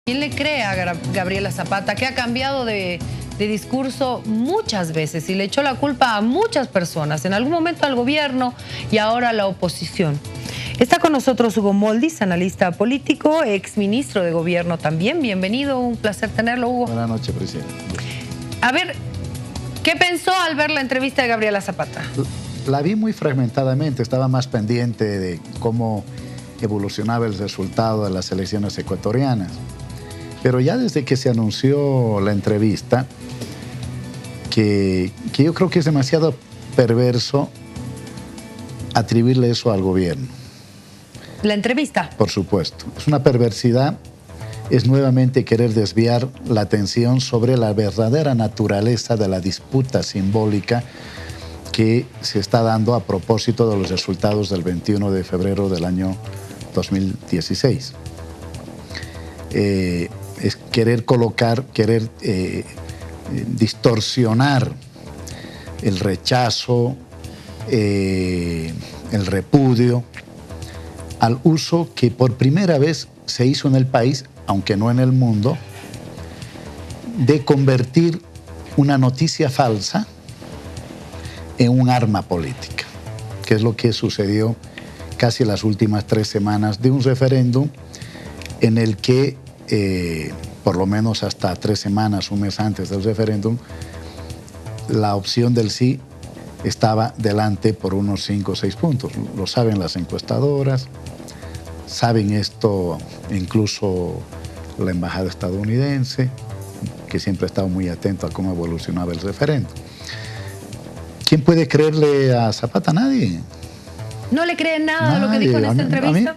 ¿Quién le cree a Gabriela Zapata, que ha cambiado de discurso muchas veces y le echó la culpa a muchas personas, en algún momento al gobierno y ahora a la oposición? Está con nosotros Hugo Moldis, analista político, exministro de gobierno también. Bienvenido, un placer tenerlo, Hugo. Buenas noches, presidente. A ver, ¿qué pensó al ver la entrevista de Gabriela Zapata? La vi muy fragmentadamente, estaba más pendiente de cómo evolucionaba el resultado de las elecciones ecuatorianas. Pero ya desde que se anunció la entrevista, que yo creo que es demasiado perverso atribuirle eso al gobierno. ¿La entrevista? Por supuesto. Es una perversidad, es nuevamente querer desviar la atención sobre la verdadera naturaleza de la disputa simbólica que se está dando a propósito de los resultados del 21 de febrero del año 2016. Es querer colocar, distorsionar el rechazo, el repudio al uso que por primera vez se hizo en el país, aunque no en el mundo, de convertir una noticia falsa en un arma política, que es lo que sucedió casi las últimas 3 semanas de un referéndum en el que por lo menos hasta 3 semanas, un mes antes del referéndum, la opción del sí estaba delante por unos 5 o 6 puntos. Lo saben las encuestadoras, saben esto incluso la embajada estadounidense, que siempre ha estado muy atento a cómo evolucionaba el referéndum. ¿Quién puede creerle a Zapata? Nadie. ¿No le creen nada de lo que dijo en esta entrevista?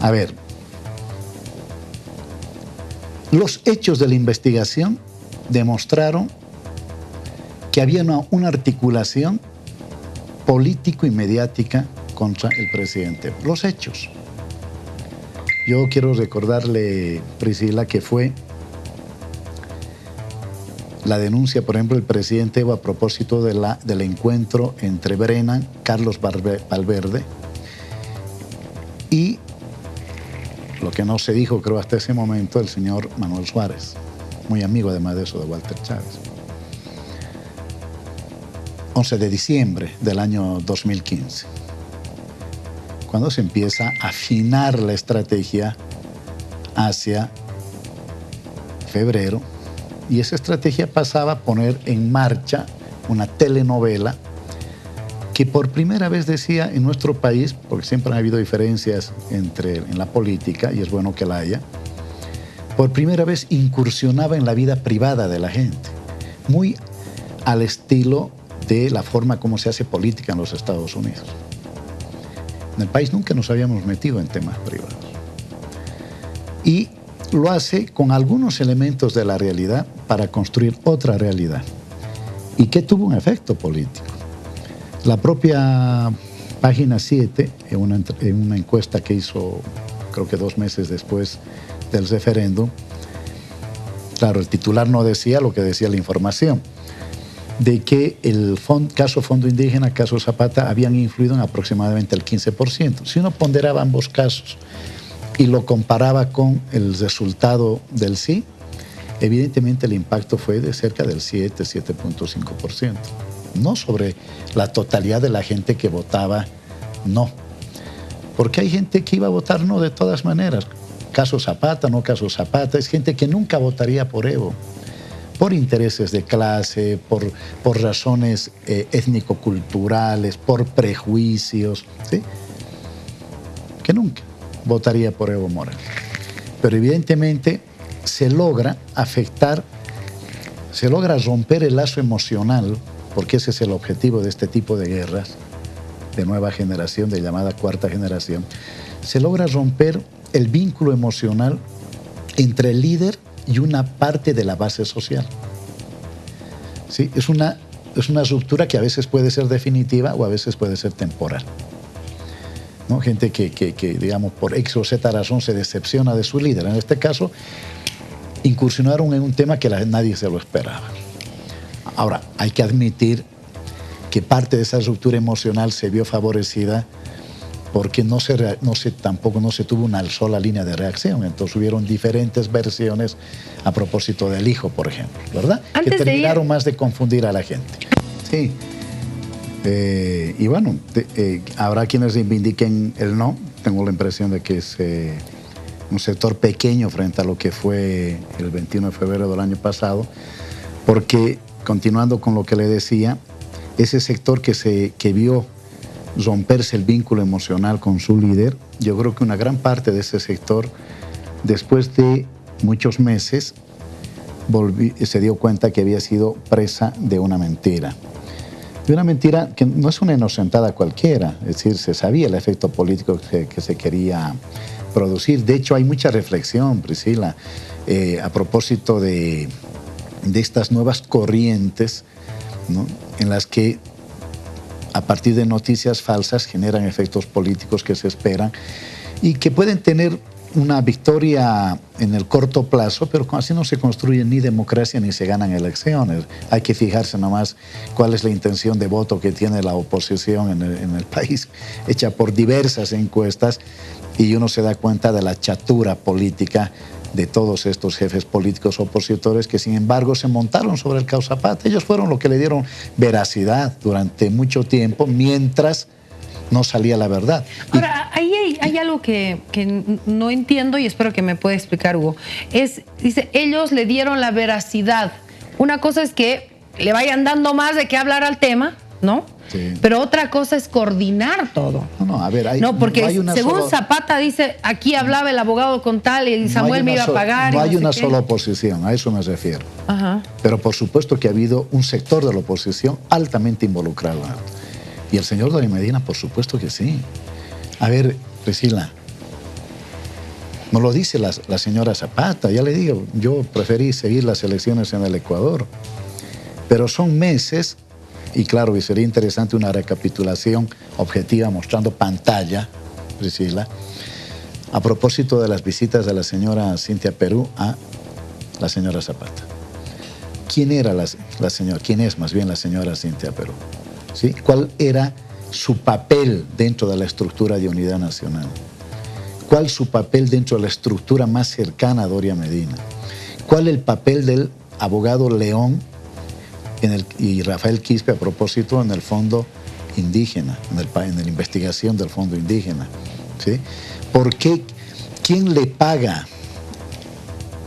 A ver, los hechos de la investigación demostraron que había una articulación político y mediática contra el presidente. Los hechos. Yo quiero recordarle, Priscila, que fue la denuncia, por ejemplo, del presidente Evo a propósito del encuentro entre Brennan, Carlos Valverde y lo que no se dijo, creo, hasta ese momento, el señor Manuel Suárez, muy amigo además de eso de Walter Chávez. 11 de diciembre del año 2015, cuando se empieza a afinar la estrategia hacia febrero, y esa estrategia pasaba a poner en marcha una telenovela que por primera vez decía en nuestro país, porque siempre ha habido diferencias en la política, y es bueno que la haya, por primera vez incursionaba en la vida privada de la gente, muy al estilo de la forma como se hace política en los Estados Unidos. En el país nunca nos habíamos metido en temas privados. Y lo hace con algunos elementos de la realidad para construir otra realidad, y que tuvo un efecto político. La propia Página 7, en una encuesta que hizo, creo que 2 meses después del referéndum, claro, el titular no decía lo que decía la información, de que el caso Fondo Indígena, caso Zapata, habían influido en aproximadamente el 15%. Si uno ponderaba ambos casos y lo comparaba con el resultado del sí, evidentemente el impacto fue de cerca del 7,5%. No sobre la totalidad de la gente que votaba no. Porque hay gente que iba a votar no de todas maneras. Caso Zapata, no caso Zapata, es gente que nunca votaría por Evo, por intereses de clase, por razones étnico-culturales, por prejuicios, ¿sí? Que nunca votaría por Evo Morales. Pero evidentemente se logra afectar, se logra romper el lazo emocional, porque ese es el objetivo de este tipo de guerras de nueva generación, de llamada cuarta generación. Se logra romper el vínculo emocional entre el líder y una parte de la base social. ¿Sí? Es una ruptura que a veces puede ser definitiva o a veces puede ser temporal, ¿no? Gente que, digamos, por X o Z razón se decepciona de su líder. En este caso, incursionaron en un tema que nadie se lo esperaba. Ahora, hay que admitir que parte de esa ruptura emocional se vio favorecida porque tampoco no se tuvo una sola línea de reacción. Entonces hubieron diferentes versiones a propósito del hijo, por ejemplo, ¿verdad? Que terminaron más de confundir a la gente. Sí. Y bueno, habrá quienes reivindiquen el no. Tengo la impresión de que es un sector pequeño frente a lo que fue el 21 de febrero del año pasado, porque, continuando con lo que le decía, ese sector que vio romperse el vínculo emocional con su líder, yo creo que una gran parte de ese sector, después de muchos meses, se dio cuenta que había sido presa de una mentira. De una mentira que no es una inocentada cualquiera, es decir, se sabía el efecto político que se quería producir. De hecho, hay mucha reflexión, Priscila, a propósito de estas nuevas corrientes, ¿no?, en las que a partir de noticias falsas generan efectos políticos que se esperan y que pueden tener una victoria en el corto plazo, pero así no se construye ni democracia ni se ganan elecciones. Hay que fijarse nomás cuál es la intención de voto que tiene la oposición en el país, hecha por diversas encuestas, y uno se da cuenta de la chatura política de todos estos jefes políticos opositores que, sin embargo, se montaron sobre el caso Zapata. Ellos fueron los que le dieron veracidad durante mucho tiempo, mientras no salía la verdad. Ahora, ahí hay algo que no entiendo y espero que me pueda explicar, Hugo. Dice, ellos le dieron la veracidad. Una cosa es que le vayan dando más de qué hablar al tema, ¿no? Sí. Pero otra cosa es coordinar todo. No, a ver, porque según Zapata dice, aquí hablaba el abogado con tal y Samuel me iba a pagar. No hay una sola oposición, a eso me refiero. Ajá. Pero por supuesto que ha habido un sector de la oposición altamente involucrado. Y el señor Doria Medina, por supuesto que sí. A ver, Priscila, no lo dice la señora Zapata. Ya le digo, yo preferí seguir las elecciones en el Ecuador. Pero son meses, y claro, y sería interesante una recapitulación objetiva mostrando pantalla, Priscila, a propósito de las visitas de la señora Cynthia Perú a la señora Zapata. ¿Quién era la señora? ¿Quién es más bien la señora Cynthia Perú? ¿Sí? ¿Cuál era su papel dentro de la estructura de Unidad Nacional? ¿Cuál su papel dentro de la estructura más cercana a Doria Medina? ¿Cuál el papel del abogado León y Rafael Quispe a propósito en el fondo indígena, en la investigación del fondo indígena? ¿Sí? ¿Por qué? ¿Quién le paga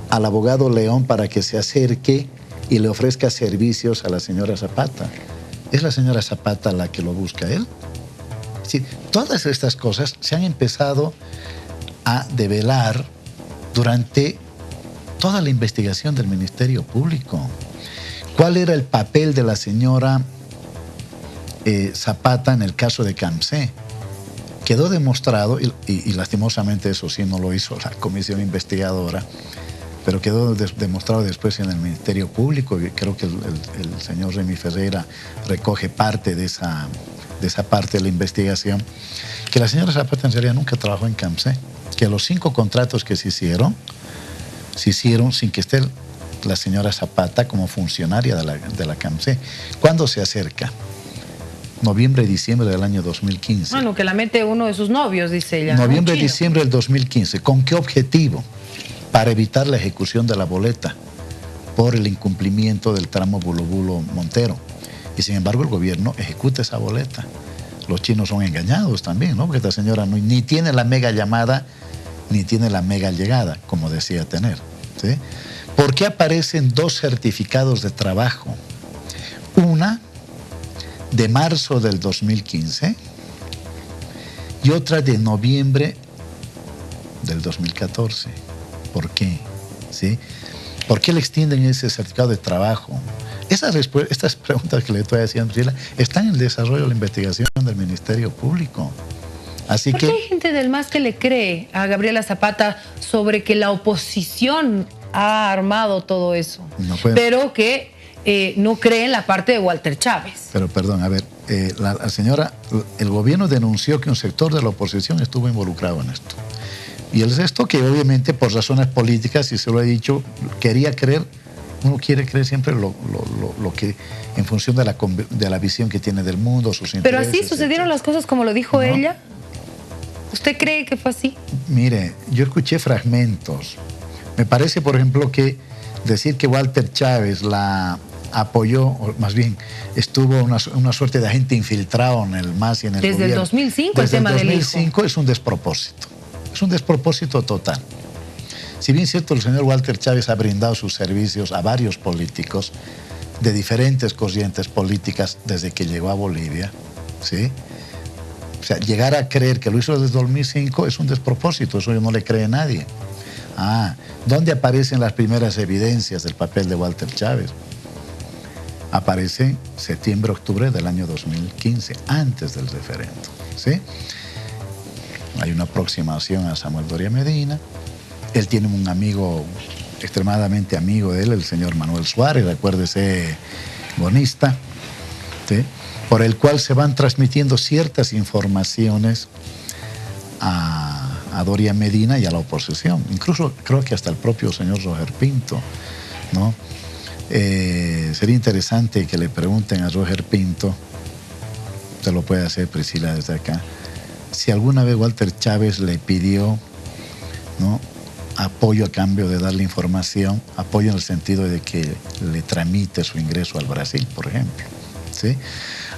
al abogado León para que se acerque y le ofrezca servicios a la señora Zapata? ¿Es la señora Zapata la que lo busca a él? Sí, todas estas cosas se han empezado a develar durante toda la investigación del Ministerio Público. ¿Cuál era el papel de la señora Zapata en el caso de Camsé? Quedó demostrado, y lastimosamente eso sí no lo hizo la comisión investigadora, pero quedó demostrado después en el Ministerio Público, y creo que el señor Remy Ferreira recoge parte de esa parte de la investigación, que la señora Zapata en realidad nunca trabajó en Camsé, que los 5 contratos que se hicieron sin que esté la señora Zapata como funcionaria de la Camsé. ¿Cuándo se acerca? Noviembre y diciembre del año 2015. Bueno, que la mete uno de sus novios, dice ella. Noviembre y diciembre del 2015. ¿Con qué objetivo? Para evitar la ejecución de la boleta por el incumplimiento del tramo Bulobulo-Montero. Y sin embargo el gobierno ejecuta esa boleta. Los chinos son engañados también, ¿no? Porque esta señora ni tiene la mega llamada, ni tiene la mega llegada, como decía tener, ¿sí? ¿Por qué aparecen 2 certificados de trabajo? Una de marzo del 2015 y otra de noviembre del 2014. ¿Por qué? ¿Sí? ¿Por qué le extienden ese certificado de trabajo? Estas preguntas que le estoy haciendo, están en el desarrollo de la investigación del Ministerio Público. Así ¿Por qué hay gente del MAS que le cree a Gabriela Zapata sobre que la oposición ha armado todo eso? Pero que no cree en la parte de Walter Chávez. Pero perdón, a ver, la señora, el gobierno denunció que un sector de la oposición estuvo involucrado en esto. Y el resto, que obviamente por razones políticas, y se lo he dicho, quería creer, uno quiere creer siempre lo que, en función de la visión que tiene del mundo, sus intereses. Pero así sucedieron las cosas como lo dijo ella. ¿Usted cree que fue así? Mire, yo escuché fragmentos. Me parece, por ejemplo, que decir que Walter Chávez la apoyó, o más bien estuvo una suerte de agente infiltrado en el MAS y en el Desde gobierno. el 2005 Desde el tema el del 2005 es un despropósito. Es un despropósito total. Si bien es cierto, el señor Walter Chávez ha brindado sus servicios a varios políticos de diferentes corrientes políticas desde que llegó a Bolivia, ¿sí? O sea, llegar a creer que lo hizo desde 2005 es un despropósito, eso no le cree nadie. ¿Dónde aparecen las primeras evidencias del papel de Walter Chávez? Aparece septiembre, octubre del año 2015, antes del referendo, ¿sí? Hay una aproximación a Samuel Doria Medina. Él tiene un amigo, extremadamente amigo de él, el señor Manuel Suárez, recuérdese, bonista, ¿sí? Por el cual se van transmitiendo ciertas informaciones a Doria Medina y a la oposición. Incluso creo que hasta el propio señor Roger Pinto, ¿no? Sería interesante que le pregunten a Roger Pinto, se lo puede hacer Priscila desde acá, si alguna vez Walter Chávez le pidió, ¿no?, apoyo a cambio de darle información, apoyo en el sentido de que le tramite su ingreso al Brasil, por ejemplo, ¿sí?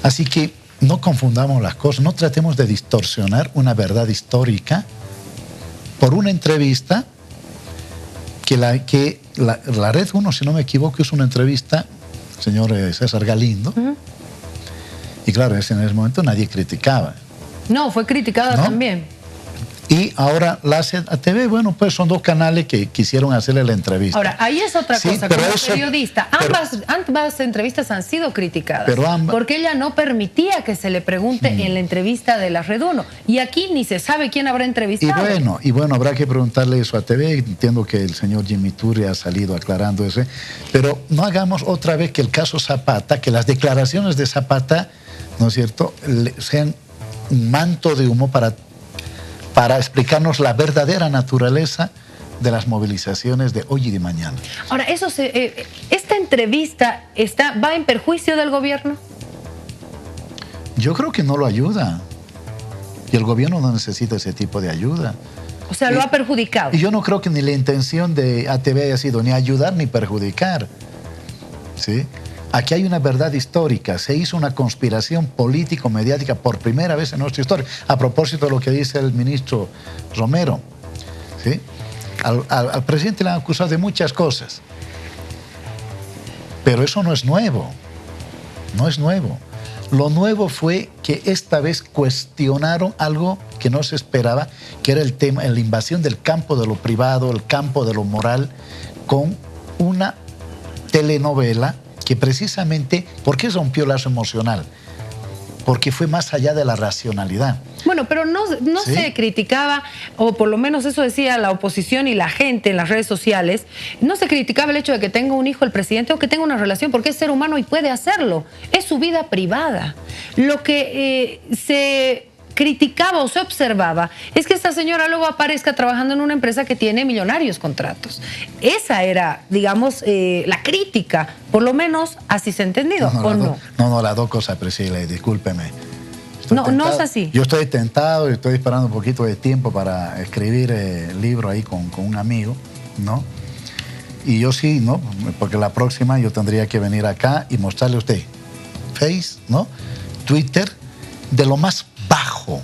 Así que no confundamos las cosas, no tratemos de distorsionar una verdad histórica por una entrevista que la Red 1, si no me equivoco, es una entrevista, señor César Galindo, y claro, en ese momento nadie criticaba. No, fue criticada, ¿no?, también. Y ahora la hace a TV. Bueno, pues son dos canales que quisieron hacerle la entrevista. Ahora, ahí es otra cosa, como periodista. Ambas entrevistas han sido criticadas. Porque ella no permitía que se le pregunte en la entrevista de la Red 1. Y aquí ni se sabe quién habrá entrevistado. Y bueno, habrá que preguntarle eso a TV. Entiendo que el señor Jimmy Turri ha salido aclarando eso. Pero no hagamos otra vez que el caso Zapata, que las declaraciones de Zapata, ¿no es cierto?, sean un manto de humo para explicarnos la verdadera naturaleza de las movilizaciones de hoy y de mañana. Ahora, ¿esta entrevista va en perjuicio del gobierno? Yo creo que no lo ayuda. Y el gobierno no necesita ese tipo de ayuda. O sea, lo ha perjudicado. Y yo no creo que ni la intención de ATV haya sido ni ayudar ni perjudicar, ¿sí? Aquí hay una verdad histórica. Se hizo una conspiración político-mediática por primera vez en nuestra historia. A propósito de lo que dice el ministro Romero, ¿sí? Al presidente le han acusado de muchas cosas. Pero eso no es nuevo. No es nuevo. Lo nuevo fue que esta vez cuestionaron algo que no se esperaba, que era el tema, la invasión del campo de lo privado, el campo de lo moral, con una telenovela que precisamente, ¿por qué rompió el lazo emocional? Porque fue más allá de la racionalidad. Bueno, pero no ¿sí?, se criticaba, o por lo menos eso decía la oposición y la gente en las redes sociales, no se criticaba el hecho de que tenga un hijo el presidente o que tenga una relación, porque es ser humano y puede hacerlo. Es su vida privada. Lo que se criticaba o se observaba es que esta señora luego aparezca trabajando en una empresa que tiene millonarios contratos. Esa era, digamos, la crítica, por lo menos así se ha entendido, ¿o no? No, las dos cosas, Priscila, discúlpeme. No es así. Yo estoy tentado y estoy esperando un poquito de tiempo para escribir el libro ahí con un amigo, ¿no? Y yo sí, ¿no? Porque la próxima yo tendría que venir acá y mostrarle a usted Face, ¿no?, Twitter, de lo más bajo,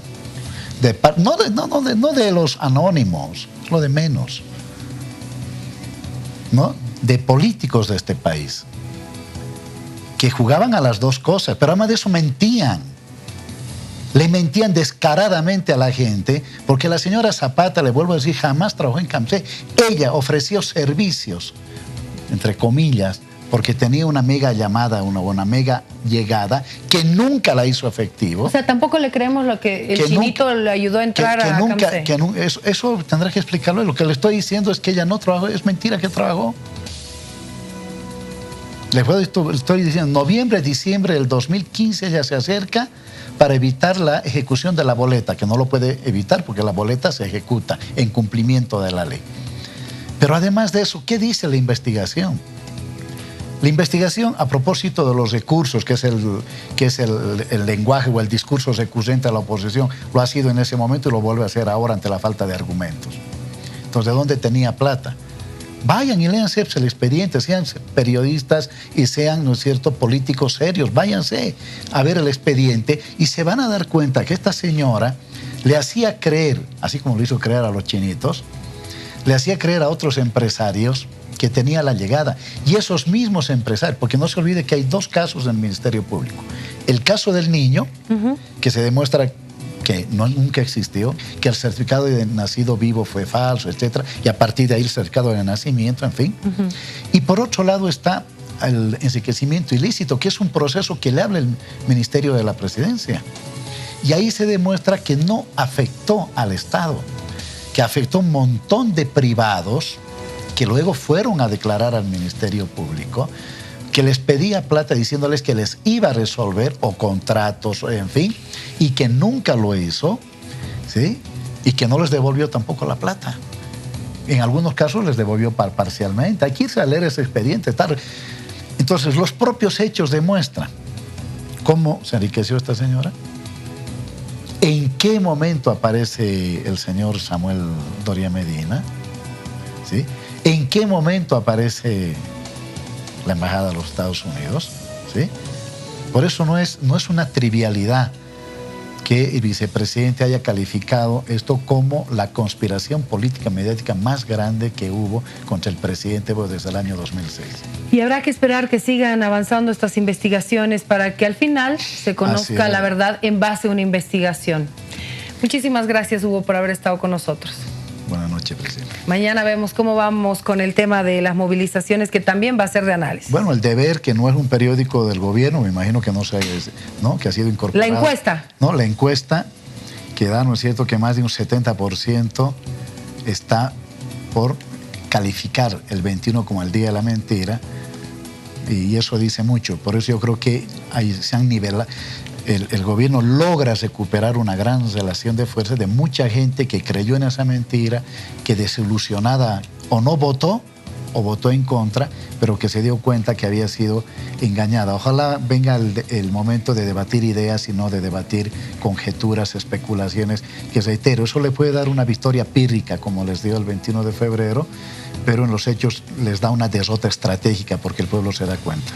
no de los anónimos, lo de menos, ¿no?, de políticos de este país, que jugaban a las dos cosas, pero además de eso mentían. Le mentían descaradamente a la gente, porque la señora Zapata, le vuelvo a decir, jamás trabajó en CAMSE. Ella ofreció servicios, entre comillas, porque tenía una mega llamada, una mega llegada, que nunca la hizo efectivo. O sea, tampoco le creemos lo que el chinito le ayudó a entrar a CAMSE. Eso tendrá que explicarlo. Lo que le estoy diciendo es que ella no trabajó, es mentira que trabajó. Estoy diciendo, noviembre, diciembre del 2015 ella se acerca para evitar la ejecución de la boleta, que no lo puede evitar porque la boleta se ejecuta en cumplimiento de la ley. Pero además de eso, ¿qué dice la investigación? La investigación, a propósito de los recursos, que es el lenguaje o el discurso recurrente a la oposición, lo ha sido en ese momento y lo vuelve a hacer ahora ante la falta de argumentos. Entonces, ¿de dónde tenía plata? Vayan y léanse el expediente, sean periodistas y sean, ¿no es cierto?, políticos serios. Váyanse a ver el expediente y se van a dar cuenta que esta señora le hacía creer, así como lo hizo creer a los chinitos, le hacía creer a otros empresarios que tenía la llegada. Y esos mismos empresarios, porque no se olvide que hay dos casos en el Ministerio Público. El caso del niño, que se demuestra que nunca existió, que el certificado de nacido vivo fue falso, etcétera, y a partir de ahí el certificado de nacimiento, en fin. Y por otro lado está el enriquecimiento ilícito, que es un proceso que le habla el Ministerio de la Presidencia. Y ahí se demuestra que no afectó al Estado, que afectó a un montón de privados que luego fueron a declarar al Ministerio Público, que les pedía plata diciéndoles que les iba a resolver, o contratos, en fin, y que nunca lo hizo, ¿sí? Y que no les devolvió tampoco la plata. En algunos casos les devolvió parcialmente. Hay que irse a leer ese expediente. Entonces, los propios hechos demuestran cómo se enriqueció esta señora, en qué momento aparece el señor Samuel Doria Medina, ¿sí? ¿En qué momento aparece la Embajada de los Estados Unidos? ¿Sí? Por eso no es una trivialidad que el vicepresidente haya calificado esto como la conspiración política mediática más grande que hubo contra el presidente desde el año 2006. Y habrá que esperar que sigan avanzando estas investigaciones para que al final se conozca la verdad en base a una investigación. Muchísimas gracias, Hugo, por haber estado con nosotros. Buenas noches, presidente. Mañana vemos cómo vamos con el tema de las movilizaciones, que también va a ser de análisis. Bueno, El Deber, que no es un periódico del gobierno, me imagino que que ha sido incorporado. La encuesta. No, la encuesta que da, ¿no es cierto?, que más de un 70% está por calificar el 21 como el Día de la Mentira, y eso dice mucho. Por eso yo creo que ahí se han nivelado. El gobierno logra recuperar una gran relación de fuerza de mucha gente que creyó en esa mentira, que desilusionada o no votó, o votó en contra, pero que se dio cuenta que había sido engañada. Ojalá venga el momento de debatir ideas y no de debatir conjeturas, especulaciones, que reitero, eso le puede dar una victoria pírrica, como les dio el 21 de febrero, pero en los hechos les da una derrota estratégica porque el pueblo se da cuenta.